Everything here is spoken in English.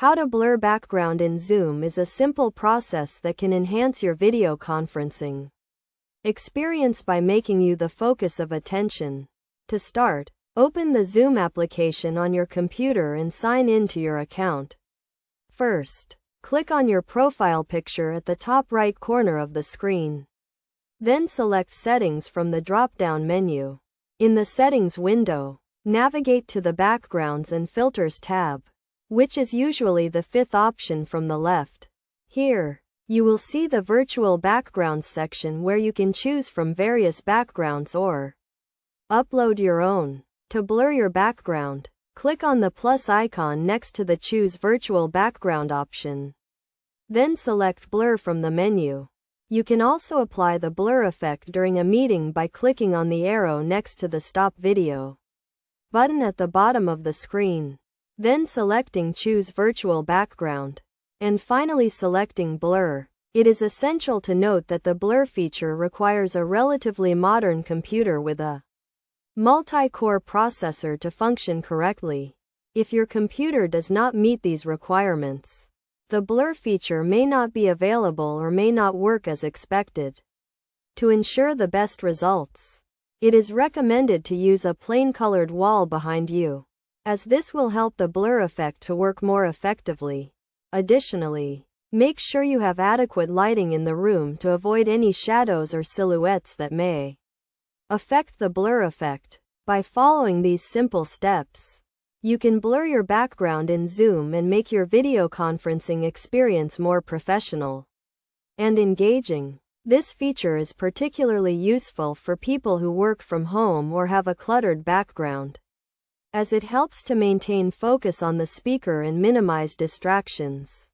How to blur background in Zoom is a simple process that can enhance your video conferencing experience by making you the focus of attention. To start, open the Zoom application on your computer and sign in to your account. First, click on your profile picture at the top right corner of the screen. Then select Settings from the drop-down menu. In the Settings window, navigate to the Backgrounds and Filters tab, which is usually the fifth option from the left. Here, you will see the Virtual Backgrounds section where you can choose from various backgrounds or upload your own. To blur your background, click on the plus icon next to the Choose Virtual Background option. Then select Blur from the menu. You can also apply the blur effect during a meeting by clicking on the arrow next to the Stop Video button at the bottom of the screen. Then selecting Choose Virtual Background, and finally selecting Blur. It is essential to note that the blur feature requires a relatively modern computer with a multi-core processor to function correctly. If your computer does not meet these requirements, the blur feature may not be available or may not work as expected. To ensure the best results, it is recommended to use a plain colored wall behind you, as this will help the blur effect to work more effectively. Additionally, make sure you have adequate lighting in the room to avoid any shadows or silhouettes that may affect the blur effect. By following these simple steps, you can blur your background in Zoom and make your video conferencing experience more professional and engaging. This feature is particularly useful for people who work from home or have a cluttered background, as it helps to maintain focus on the speaker and minimize distractions.